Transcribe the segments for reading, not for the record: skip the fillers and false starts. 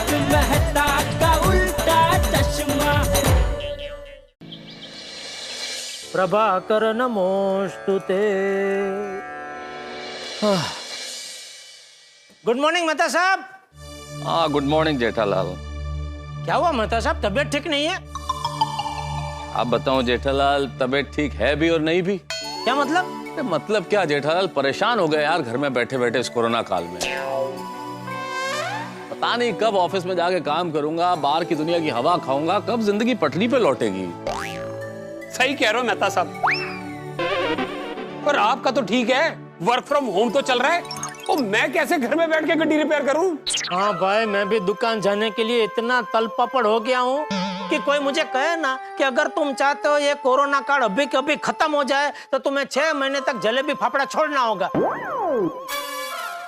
तारक मेहता का उल्टा चश्मा। प्रभाकर नमोस्तुते। गुड मॉर्निंग मेहता साहब। हाँ गुड मॉर्निंग जेठालाल। क्या हुआ मेहता साहब, तबीयत ठीक नहीं है? आप बताओ जेठालाल, तबीयत ठीक है भी और नहीं भी। क्या मतलब? मतलब क्या जेठालाल, परेशान हो गए यार घर में बैठे बैठे इस कोरोना काल में। पता नहीं कब ऑफिस में जाके काम करूंगा, बाहर की दुनिया की हवा खाऊंगा, कब जिंदगी पटरी पे लौटेगी। सही कह रहे हो मेहता साहब, पर आपका तो ठीक है, वर्क फ्रॉम होम तो चल रहा है। तो मैं कैसे घर में बैठ के गड्डी रिपेयर करूं? हाँ भाई, मैं भी दुकान जाने के लिए इतना तलपापड़ हो गया हूँ कि कोई मुझे कहे ना कि अगर तुम चाहते हो ये कोरोना काल अभी के अभी खत्म हो जाए तो तुम्हें 6 महीने तक जलेबी फाफड़ा छोड़ना होगा,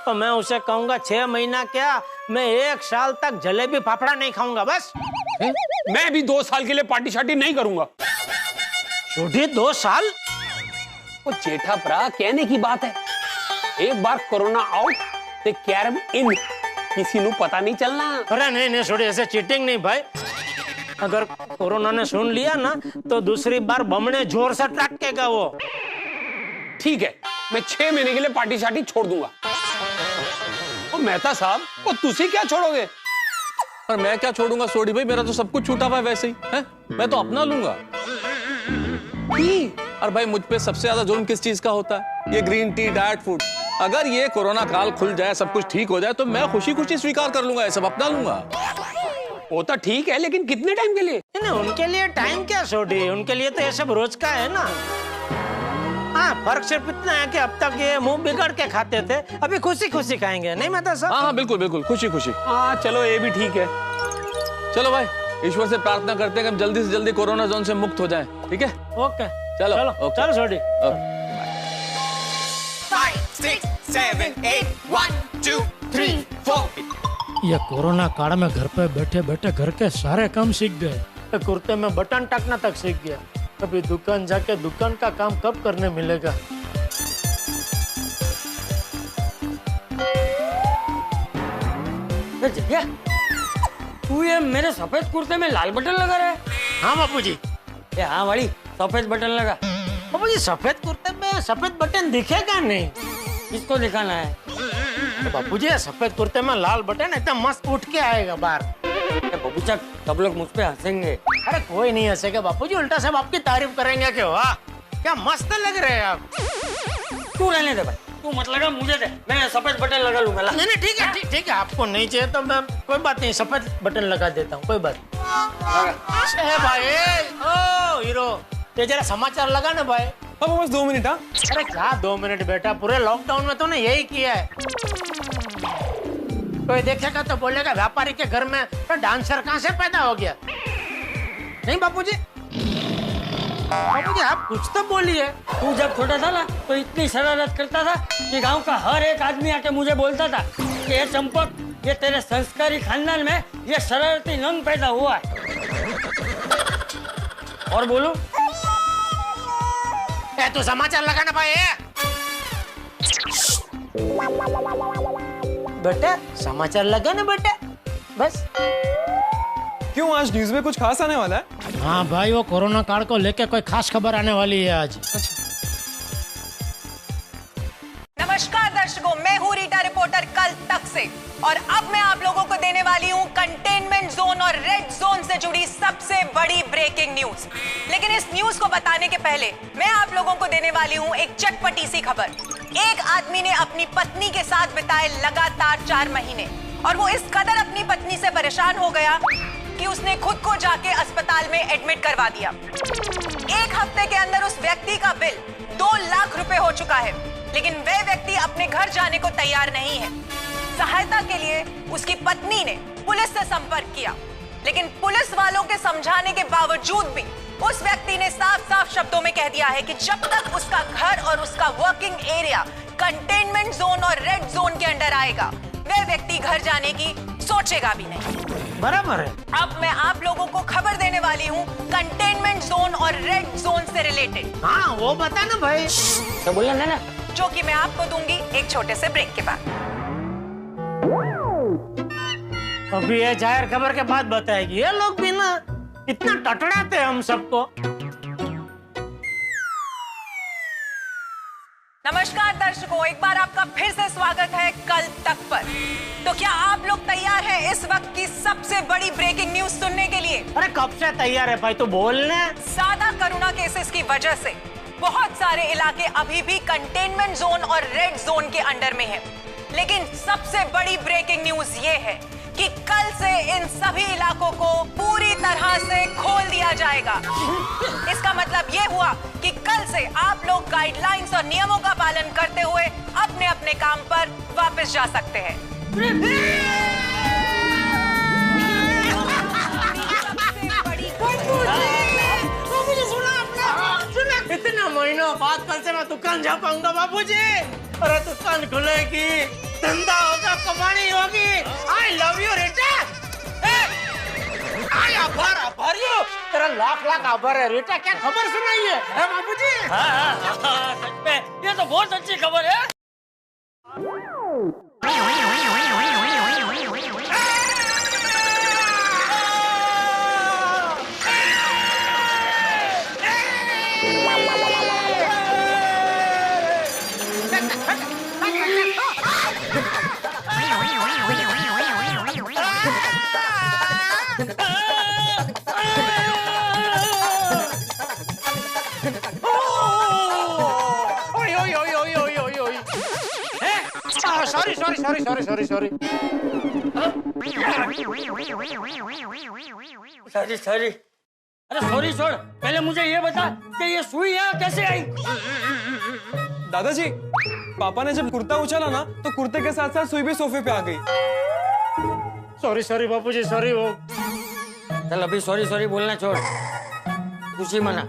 तो मैं उसे कहूंगा 6 महीना क्या, मैं 1 साल तक जलेबी फाफड़ा नहीं खाऊंगा बस। मैं भी 2 साल के लिए पार्टी शार्टी नहीं करूंगा। छोटी 2 साल? वो जेठा भरा कहने की बात है, एक बार कोरोना आउट ते कैरम इन, किसी ਨੂੰ पता नहीं चलना। अरे नहीं नहीं छोड़ी, ऐसे चीटिंग नहीं भाई। अगर कोरोना ने सुन लिया ना तो दूसरी बार बमने जोर से टटकेगा वो। ठीक है, मैं 6 महीने के लिए पार्टी शार्टी छोड़ दूंगा। ओ मेहता साहब, वो तुसी क्या छोड़ोगे? और मैं क्या छोड़ूंगा सोडी भाई, मेरा तो सब कुछ छूटा हुआ है वैसे ही है, मैं तो अपना लूंगा। और भाई मुझ पे सबसे ज्यादा जुर्म किस चीज का होता है? ये ग्रीन टी, डाइट फूड। अगर ये कोरोना काल खुल जाए, सब कुछ ठीक हो जाए तो मैं खुशी खुशी स्वीकार कर लूंगा, ये सब अपना लूंगा। वो तो ठीक है, लेकिन कितने टाइम के लिए? नहीं, उनके लिए टाइम क्या छोड़ी, उनके लिए तो ये सब रोज का है ना। हाँ, फर्क सिर्फ इतना है कि अब तक ये मुंह बिगड़ के खाते थे, अभी खुशी खुशी खाएंगे, नहीं मेहता साहब? हाँ बिल्कुल बिल्कुल, खुशी खुशी। हाँ चलो, ये भी ठीक है। चलो भाई, ईश्वर से प्रार्थना करते हैं कि हम जल्दी से जल्दी कोरोना जोन से मुक्त हो जाएं, ठीक है? ओके चलो चलो चलो छोड़ी। 5, 6, 7, 8, 1, 2, 3, 4। ये कोरोना काल में घर पे बैठे बैठे घर के सारे काम सीख गए, कुर्ते में बटन टाकना तक सीख गया। अभी दुकान जाके दुकान का काम कब करने मिलेगा? जया, तू ये मेरे सफेद कुर्ते में लाल बटन लगा रहा है? हाँ बापूजी। हाँ वाली सफेद बटन लगा। बापूजी सफेद कुर्ते में सफेद बटन दिखेगा नहीं, किसको दिखाना है? तो बापूजी सफेद कुर्ते में लाल बटन एकदम मस्त उठ के आएगा बाहर। बबूचा, सब लोग मुझ पे हंसेंगे। अरे कोई नहीं हंसेगा बापूजी, उल्टा सब आपकी तारीफ करेंगे कि वाह क्या मस्त लग रहे हैं आप। तू रहने दे भाई, तू मत लगा, मुझे दे, मैं सफेद बटन लगा लूंगा। नहीं नहीं ठीक है, ठीक है, आपको नहीं चाहिए तो मैं कोई बात नहीं, सफेद बटन लगा देता हूँ, कोई बात नहीं। भाई ओ हीरो, ये जरा समाचार लगा ना भाई। अब बस 2 मिनट। हाँ अरे क्या 2 मिनट बेटा, पूरे लॉकडाउन में तो ने यही किया है। कोई देखेगा तो बोलेगा व्यापारी के घर में तो डांसर कहाँ से पैदा हो गया? नहीं बापूजी, बापूजी आप कुछ तो बोलिए। तू जब छोटा था ना तो इतनी शरारत करता था कि गांव का हर एक आदमी आके मुझे बोलता था कि ये चंपक, ये तेरे संस्कारी खानदान में ये शरारती नंग पैदा हुआ है। और बोलूं? तू समाचार लगाना भाई। बेटा समाचार लगा ना बेटा, बस। क्यों, आज न्यूज़ में कुछ खास आने वाला है? हाँ भाई, वो कोरोना काल को लेके कोई खास खबर आने वाली है आज। नमस्कार दर्शकों, मैं हूँ रीटा रिपोर्टर कल तक से, और अब मैं आप लोगों को देने वाली हूँ कंटेनमेंट जोन और रेड जोन से जुड़ी सबसे बड़ी ब्रेकिंग न्यूज। लेकिन इस न्यूज को बताने के पहले मैं आप लोगों को देने वाली हूँ एक चटपटी सी खबर। एक आदमी ने अपनी पत्नी के साथ बिताए लगातार 4 महीने, और वो इस कदर अपनी पत्नी से परेशान हो गया कि उसने खुद को जाके अस्पताल में एडमिट करवा दिया। 1 हफ्ते के अंदर उस व्यक्ति का बिल 2 लाख रुपए हो चुका है, लेकिन वह व्यक्ति अपने घर जाने को तैयार नहीं है। सहायता के लिए उसकी पत्नी ने पुलिस से संपर्क किया, लेकिन पुलिस वालों के समझाने के बावजूद भी उस व्यक्ति ने साफ साफ शब्दों में कह दिया है कि जब तक उसका घर और उसका वर्किंग एरिया कंटेनमेंट जोन और रेड जोन के अंडर आएगा, वह व्यक्ति घर जाने की सोचेगा भी नहीं। बराबर है। अब मैं आप लोगों को खबर देने वाली हूँ कंटेनमेंट जोन और रेड जोन से रिलेटेड। हाँ वो बता ना भाई। तो बोला ना, जो कि मैं आपको दूंगी एक छोटे से ब्रेक के बाद। अभी ये जाहिर खबर के बाद बताएगी। ये लोग भी ना इतना टटड़ाते हैं हम सबको। नमस्कार दर्शकों, एक बार आपका फिर से स्वागत है कल तक पर। तो क्या आप लोग तैयार हैं इस वक्त की सबसे बड़ी ब्रेकिंग न्यूज सुनने के लिए? अरे कब से तैयार है भाई, तो बोलने। ज्यादा कोरोना केसेस की वजह से बहुत सारे इलाके अभी भी कंटेनमेंट जोन और रेड जोन के अंडर में हैं। लेकिन सबसे बड़ी ब्रेकिंग न्यूज ये है कि कल से इन सभी इलाकों को पूरी तरह से खोल दिया जाएगा। इसका मतलब ये हुआ कि कल से आप लोग गाइडलाइंस और नियमों का पालन करते हुए अपने अपने काम पर वापस जा सकते हैं। इतना महीनों बाद कल से मैं दुकान जा पाऊंगा बाबूजी। अरे दुकान खुलेगी, धंधा होगा, कमानी होगी। I love you Rita. I आभार यू। तेरा लाख लाख आभार है रीटा। क्या खबर सुनाई है बाबूजी? हाँ, सच में ये तो बहुत अच्छी खबर है। सॉरी। सॉरी। अरे सॉरी छोड़, पहले मुझे ये बता कि ये सुई यहाँ कैसे आई? दादाजी, पापा ने जब कुर्ता उछाला ना तो कुर्ते के साथ साथ सुई भी सोफे पे आ गई। सॉरी बाबूजी, सॉरी। वो चल अभी सॉरी बोलना छोड़, खुशी मना।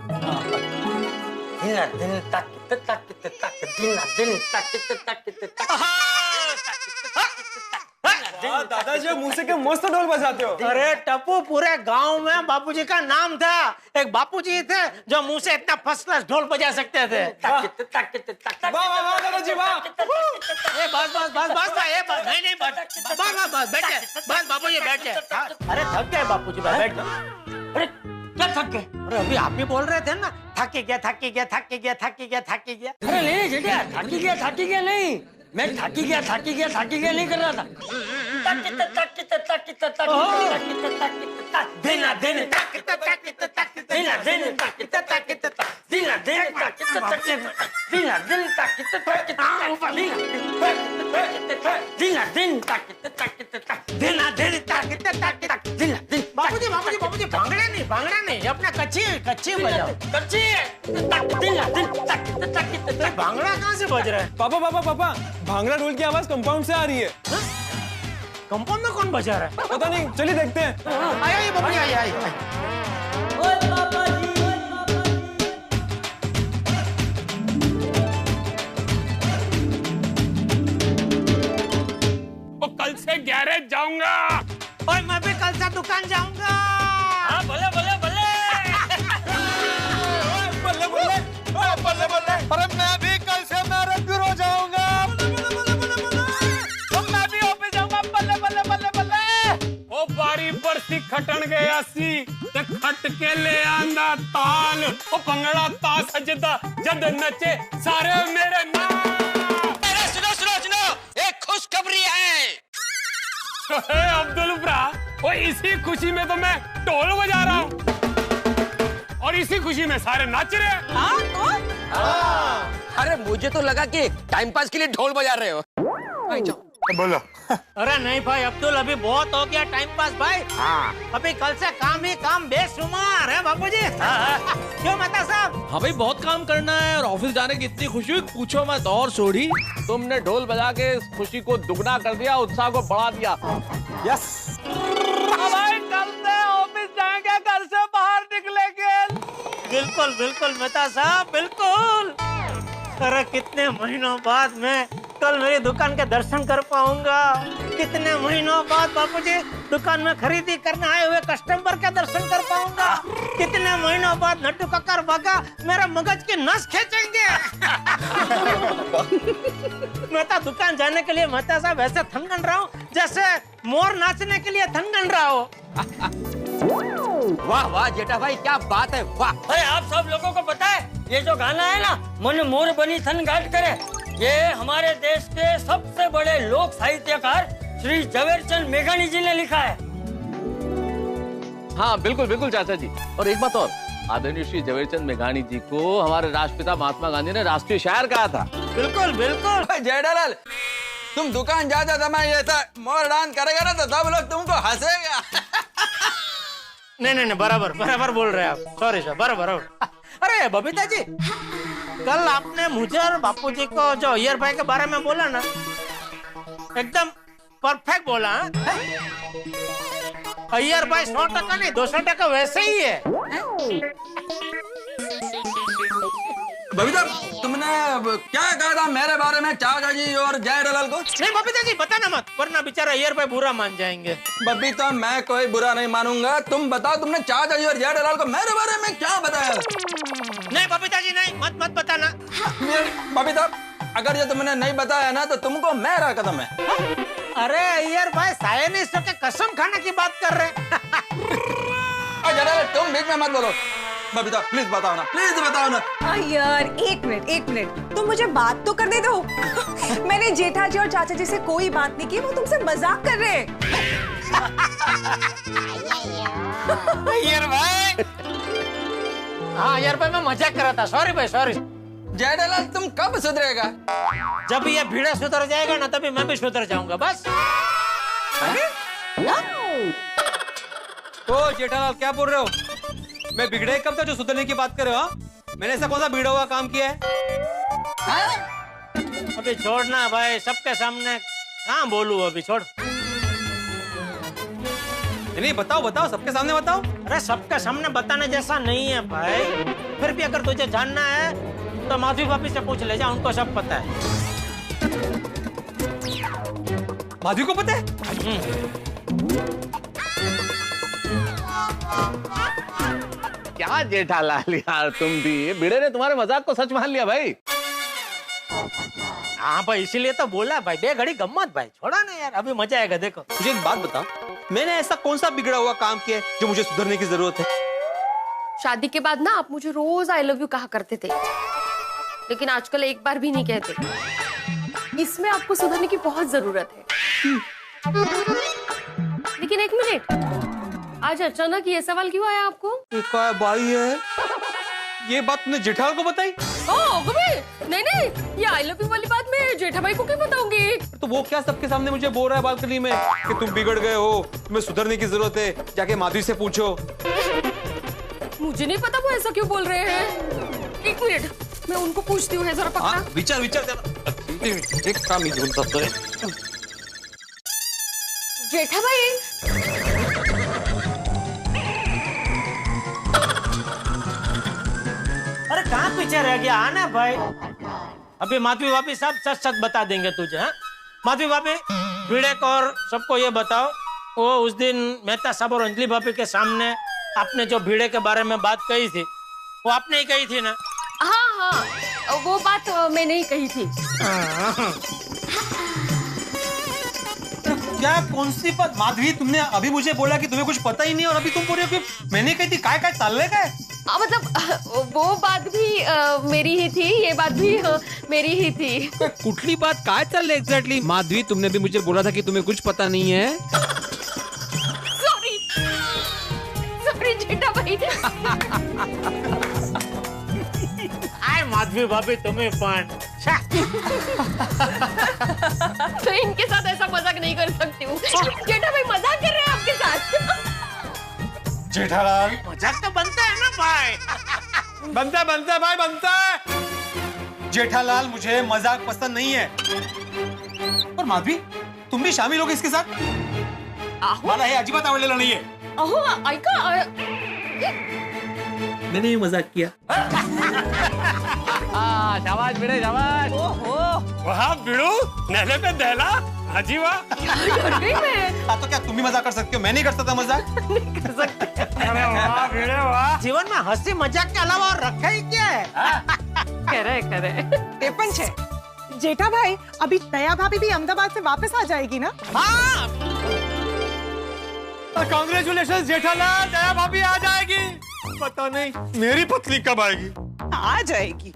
दादाजी मुंह से क्या मस्त ढोल बजाते हो। अरे टप्पू, पूरे गांव में बापूजी का नाम था। एक बापूजी थे जो मुंह से इतना फर्स्ट क्लास ढोल बजा सकते थे। वाह दादाजी वाह। बस बापूजी बैठ गए। अरे थक गए बापूजी, बैठ गए। अरे क्या थक गए? अरे अभी आप भी बोल रहे थे ना, थक गया। अरे नहीं जेठा, थकी गया नहीं, मैं थकी गया नहीं कर रहा था। बाबूजी भांगड़ा नहीं, अपना कच्ची बजाओ। भांगड़ा कहाँ से बज रहा है? पापा, भांगड़ा ढोल की आवाज कंपाउंड से आ रही है। कंपाउंड में कौन बजा रहा है? पता नहीं, चलिए देखते हैं। आई बाबूजी, आई। कल से गैरेज जाऊंगा और मैं भी कल से दुकान जाऊंगा। हाँ बोले। अरे मैं भी कल से मैरिज ब्यूरो जाऊंगा। मैं भी ऑफिस जाऊंगा। बल्ले। ओ बारी पर सी खटन गया सी ते खट के ले आंदा ताल। ओ भंगड़ा ता सजदा जद नचे सारे मेरे नाम। सुनो, एक खुशखबरी है। अब्दुल भरा, वो इसी खुशी में तो मैं ढोल बजा रहा हूँ और इसी खुशी में सारे नाच रहे हैं। अरे मुझे तो लगा कि टाइम पास के लिए ढोल बजा रहे हो। बोलो। अरे नहीं भाई अब्दुल, अभी बहुत हो गया टाइम पास भाई। अभी कल से काम ही काम बेशुमार है बाबूजी। क्यों मेहता साहब? हाँ भाई, बहुत काम करना है और ऑफिस जाने की इतनी खुशी हुई, पूछो मत। और सोढ़ी, तुमने ढोल बजा के इस खुशी को दुगना कर दिया, उत्साह को बढ़ा दिया। यस भाई कल से ऑफिस जाएंगे, घर से बाहर निकलेंगे। बिल्कुल मेहता साहब, बिल्कुल। अरे कितने महीनों बाद मैं कल मेरी दुकान के दर्शन कर पाऊंगा। कितने महीनों बाद बापूजी दुकान में खरीदी करने आए हुए कस्टमर के दर्शन कर पाऊंगा। कितने महीनों बाद नट्टू कक्कर बागा मेरा मगज की नस खींचेंगे। मैं तो दुकान जाने के लिए मेहता साहब ऐसे थनगन रहा हूँ जैसे मोर नाचने के लिए थनगन रहा हो। वाह वाह जेठा भाई, क्या बात है, वाह। अरे आप सब लोगों को पता है ये जो गाना है ना, मन मोर बनी थन गाट करे, ये हमारे देश के सबसे बड़े लोक साहित्यकार श्री झवेरचंद मेघानी जी ने लिखा है। हाँ बिल्कुल बिल्कुल चाचा जी। और एक बात और, आदरणीय श्री झवेरचंद मेघानी जी को हमारे राष्ट्रपिता महात्मा गांधी ने राष्ट्रीय शायर कहा था। बिल्कुल बिल्कुल। जेठालाल, तुम दुकान जाते समय ये था मोर डांस करेगा ना तो सब लोग तुमको हंसेगा। नहीं, बराबर बोल रहे हैं आप। सॉरी सर, बराबर। अरे बबीता जी, कल आपने मुझे और बापूजी को जो अय्यर भाई के बारे में बोला ना, एकदम परफेक्ट बोला। अय्यर भाई 100% नहीं, 200% वैसे ही है। बबीता, तुमने क्या कहा था मेरे बारे में चाचा जी और जेठालाल को? नहीं बबीता जी, बताना मत, वरना बेचारा अय्यर भाई बुरा मान जाएंगे। बबीता, मैं कोई बुरा नहीं मानूंगा। तुम बताओ, तुमने चाचा जी और जेठालाल को मेरे बारे में क्या बताया? नहीं बबीता जी, नहीं, मत बताना। बबीता, अगर ये तुमने नहीं बताया ना तो तुमको मेरा कदम है। अरे अय्यर भाई साइंटिस्ट के कसम खाने की बात कर रहे हैं। जेठालाल, तुम बीच में मत बोलो। बबीता प्लीज बताओ ना, प्लीज बताओ ना। यार एक मिनट, तुम मुझे बात तो करने दो। मैंने जेठा जी और चाचा जी से कोई बात नहीं की, वो तुमसे मजाक कर रहे हैं। अय्यर भाई, हाँ अय्यर भाई, मैं मजाक कर रहा था। सॉरी भाई, सॉरी। जेठालाल, तुम कब सुधरेगा? जब ये भीड़ा सुधर जाएगा ना, तभी मैं भी सुधर जाऊंगा, बस। तो जेठालाल क्या बोल रहे हो? मैं बिगड़े कब था जो सुधरने की बात कर रहे हो? मैंने ऐसा कौन सा बिगड़ा हुआ काम किया है? अभी छोड़ना भाई, सबके सामने कहाँ बोलूं, अभी छोड़। नहीं बताओ, सबके सामने बताओ। अरे सबके सामने बताने जैसा नहीं है भाई। फिर भी अगर तुझे जानना है तो माधवी भाभी से पूछ ले जा, उनको सब पता है। माधवी को पता है? क्या जेठालाल यार, तुम भी भिड़े ने तुम्हारे मजाक को सच मान लिया भाई। हाँ भाई, इसीलिए तो बोला भाई, बे घड़ी गम्मत भाई, छोड़ा ना यार, अभी मजा आएगा। देखो मुझे एक बात बताओ, मैंने ऐसा कौन सा बिगड़ा हुआ काम किया है जो मुझे सुधरने की जरूरत है? शादी के बाद ना आप मुझे रोज आई लव यू कहा करते थे, लेकिन आजकल एक बार भी नहीं कहते। इसमें आपको सुधरने की बहुत जरूरत है। लेकिन एक मिनट, आज अचानक ये सवाल क्यों आया आपको? क्या भाई है? ये बात तुमने जेठालाल को बताई? नहीं, ये आई लव यू वाली बात मैं जेठा भाई को क्यों बताऊंगी? तो वो क्या सबके सामने मुझे बोल रहा है बालकनी में कि तुम बिगड़ गए हो, तुम्हें सुधरने की जरूरत है, जाके माधवी से पूछो। मुझे नहीं पता वो ऐसा क्यों बोल रहे हैं। एक मिनट, मैं उनको पूछती हूँ, जरा पकड़ा। विचार एक काम ही ढूंढ सकते हैं। जेठा भाई, अरे कहाँ पीछे रह गया, आना भाई। अभी माधवी भाभी सब सच बता देंगे तुझे। हाँ माधवी भाभी, भिड़े को और सबको ये बताओ, वो उस दिन मेहता साहब और अंजलि भाभी के सामने आपने जो भिड़े के बारे में बात कही थी, वो आपने ही कही थी ना? हाँ, वो बात मैंने ही कही थी। क्या कौन सी बात? माधवी, तुमने अभी मुझे बोला कि तुम्हें कुछ पता ही नहीं, और अभी तुम बोल रहे हो कि मैंने कही थी। काय चाल रहा है? मतलब वो बात भी मेरी ही थी, ये बात भी मेरी ही थी। कुठली बात काय चाल रही एग्जैक्टली? माधवी, तुमने भी मुझे बोला था कि तुम्हें कुछ पता नहीं है। सॉरी जेठा भाई। आए माधवी भाभी, तुम्हें पण मैं इनके साथ ऐसा मजाक नहीं कर सकती हूँ। जेठा भाई मजाक कर रहे हैं आपके साथ। जेठालाल, मजाक तो बनता है ना भाई। बनता है भाई, बनता है। जेठालाल, मुझे मजाक पसंद नहीं है। और माधवी, तुम भी शामिल होगी इसके साथ? मला हे अजिबात आवडलेलं नाहीये। अहो ऐका, मैंने ये मजाक किया। शाबाश भिड़े, शाबाश। वाह बिड़ू, नहले पे दहला। हाजी वाह। डर गई मैं। तो क्या तुम भी मजाक कर सकते हो? मैं नहीं कर सकता मजाक? नहीं कर सकते। अरे वाह भिड़े वाह, जीवन में हंसी मजाक के अलावा और रखा ही क्या है? करे। એ પણ છે જેઠાભાઈ, અભી દયા ભાભી भी अहमदाबाद से वापस आ जाएगी ना? हाँ कांग्रेचुलेशन जेठालाल, दया भाभी आ जाएगी। पता नहीं मेरी पत्नी कब आएगी। आ जाएगी।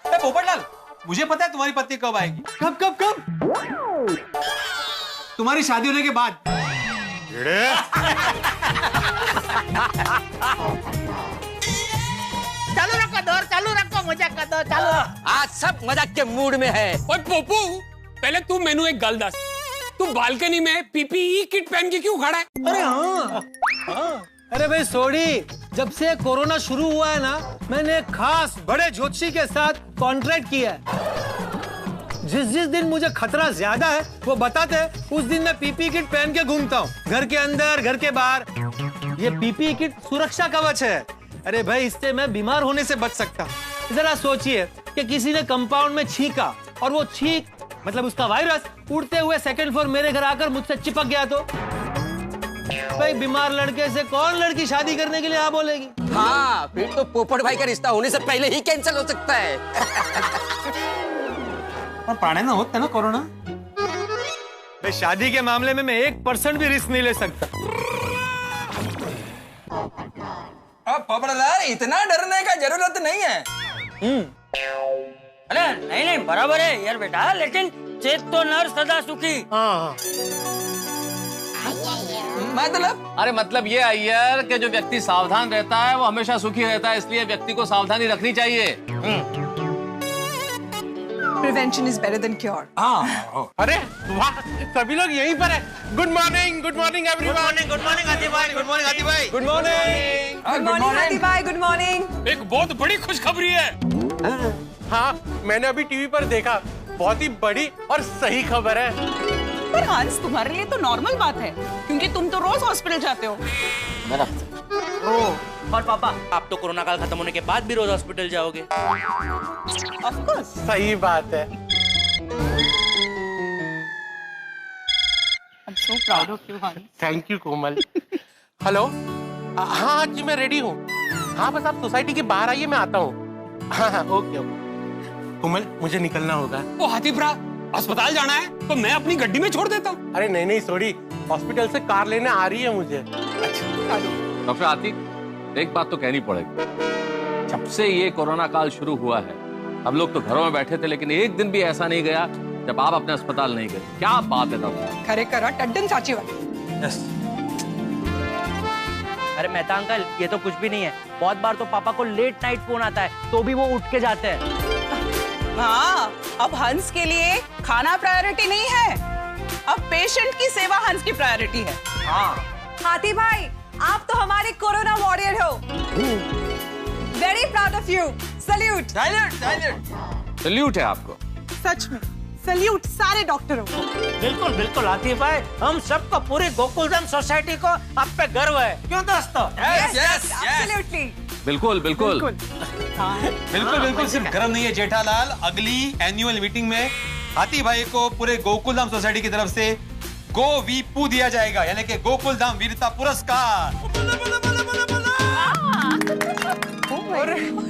पोपटलाल, मुझे पता है तुम्हारी पत्नी कब आएगी। कब कब कब? तुम्हारी शादी होने के बाद। चालू रखो दौर, चालू रखो, मजाक का दौर चालू। आज सब मजाक के मूड में है। ओए पोपू, पहले तू मेनू एक गल दस, तू बालकनी में पीपीई किट पहन के क्यों खड़ा है? अरे हाँ, अरे भाई सोडी, जब से कोरोना शुरू हुआ है ना, मैंने एक खास बड़े ज्योतिषी के साथ कॉन्ट्रैक्ट किया है। जिस जिस दिन मुझे खतरा ज्यादा है वो बताते हैं, उस दिन मैं पीपी किट पहन के घूमता हूँ, घर के अंदर घर के बाहर। ये पीपी किट सुरक्षा कवच है। अरे भाई, इससे मैं बीमार होने से बच सकता हूँ। जरा सोचिए कि किसी ने कंपाउंड में छींका और वो छींक मतलब उसका वायरस उड़ते हुए सेकंड फ्लोर मेरे घर आकर मुझसे चिपक गया तो भाई, बीमार लड़के से कौन लड़की शादी करने के लिए हाँ बोलेगी? हाँ, फिर तो पोपट भाई का रिश्ता होने से पहले ही कैंसिल हो सकता है। और प्राणायाम होता है ना कोरोना। भाई, शादी के मामले में मैं 1% भी रिस्क नहीं ले सकता। अब पोपटलाल, इतना डरने का जरूरत नहीं है। अरे नहीं नहीं, बराबर है यार बेटा, लेकिन चेत तो नर सदा सुखी। हाँ, मतलब? अरे मतलब ये अय्यर कि जो व्यक्ति सावधान रहता है वो हमेशा सुखी रहता है, इसलिए व्यक्ति को सावधानी रखनी चाहिए। Prevention is better than cure. अरे वाह, सभी लोग यहीं पर है। Good morning everyone. Good morning हाथी भाई, गुड मॉर्निंग हाथी भाई। Good morning. गुड मॉर्निंग हाथी भाई, गुड मॉर्निंग। एक बहुत बड़ी खुशखबरी है। हाँ, मैंने अभी टीवी पर देखा, बहुत ही बड़ी और सही खबर है। पर हंस, तुम्हारे लिए तो नॉर्मल बात है, क्योंकि तुम तो रोज हॉस्पिटल जाते हो। और पापा, आप तो कोरोना काल खत्म होने के बाद भी रोज हॉस्पिटल जाओगे। Of course. सही बात है। I'm so proud of you, हंस। Thank you Komal. हेलो, हाँ जी मैं रेडी हूँ। हाँ, बस आप सोसाइटी के बाहर आइए, मैं आता हूँ। हाँ, ओके ओके। कोमल, मुझे निकलना होगा। ओ हाथीप्रा, अस्पताल जाना है तो मैं अपनी गड्डी में छोड़ देता हूँ। अरे नहीं सॉरी, हॉस्पिटल से कार लेने आ रही है मुझे। डॉक्टर आतिक, एक बात तो कहनी पड़ेगी, जब से ये कोरोना काल शुरू हुआ है हम लोग तो घरों में बैठे थे, लेकिन एक दिन भी ऐसा नहीं गया जब आप अपने अस्पताल नहीं गए। क्या बात है डॉक्टर? खरे करा टड्डन साची वाली। अरे मेहता अंकल, ये तो कुछ भी नहीं है। बहुत बार तो पापा को लेट नाइट फोन आता है तो भी वो उठ के जाते हैं। हाँ, अब हंस के लिए खाना प्रायोरिटी नहीं है, अब पेशेंट की सेवा हंस की प्रायोरिटी है। हाँ। हाथी भाई, आप तो हमारे कोरोना वॉरियर हो। Very proud of you. Salute. Salute है आपको। सच में सल्यूट सारे डॉक्टरों को। बिल्कुल बिल्कुल हाथी भाई, हम सबको पूरी गोकुलधाम सोसाइटी को आप पे गर्व है, क्यों दोस्तों? एब्सोल्युटली। बिल्कुल बिल्कुल बिल्कुल। सिर्फ गर्व नहीं है जेठालाल, अगली एनुअल मीटिंग में हाथी भाई को पूरे गोकुलधाम सोसाइटी की तरफ से गोवीपू दिया जाएगा, यानी कि गोकुलधाम वीरता पुरस्कार।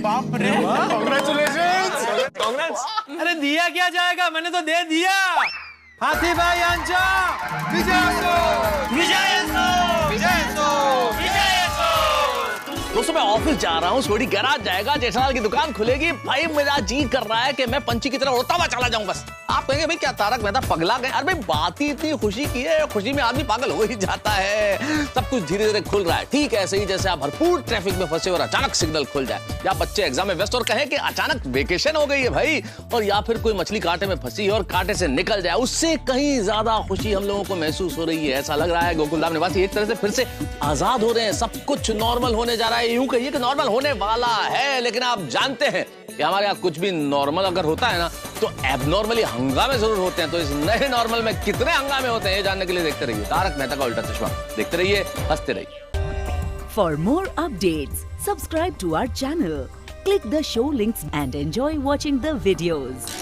बाप रे, कांग्रेचुलेशंस। अरे दिया क्या जाएगा, मैंने तो दे दिया। हाथी भाई आंचा, दोस्तों मैं ऑफिस जा रहा हूँ, सोडी गैराज जाएगा, जेठालाल की दुकान खुलेगी। भाई मेरा जी कर रहा है कि मैं पंछी की तरह उड़ता हुआ चला जाऊं बस। आप कहेंगे भाई क्या तारक मेहता पगला गए? अरे भाई बात ही इतनी खुशी की है, खुशी में आदमी पागल हो ही जाता है। सब कुछ धीरे धीरे खुल रहा है, ठीक ऐसे ही जैसे आप भरपूर ट्रैफिक में फंसे और अचानक सिग्नल खुल जाए, या बच्चे एग्जाम में व्यस्त और कहें कि अचानक वेकेशन हो गई है भाई, और या फिर कोई मछली कांटे में फंसी और कांटे से निकल जाए, उससे कहीं ज्यादा खुशी हम लोगों को महसूस हो रही है। ऐसा लग रहा है गोकुलधाम निवासी एक तरह से फिर से आजाद हो रहे हैं, सब कुछ नॉर्मल होने जा रहा है। यूं कहिए कि नॉर्मल होने वाला है, लेकिन आप जानते हैं कि हमारे यहाँ कुछ भी नॉर्मल अगर होता है ना तो एबनॉर्मली हंगामे जरूर होते हैं। तो इस नए नॉर्मल में कितने हंगामे होते हैं ये जानने के लिए देखते रहिए तारक मेहता का उल्टा चश्मा। देखते रहिए, हंसते रहिए। For more updates, subscribe to our channel, click the show links and enjoy watching the videos.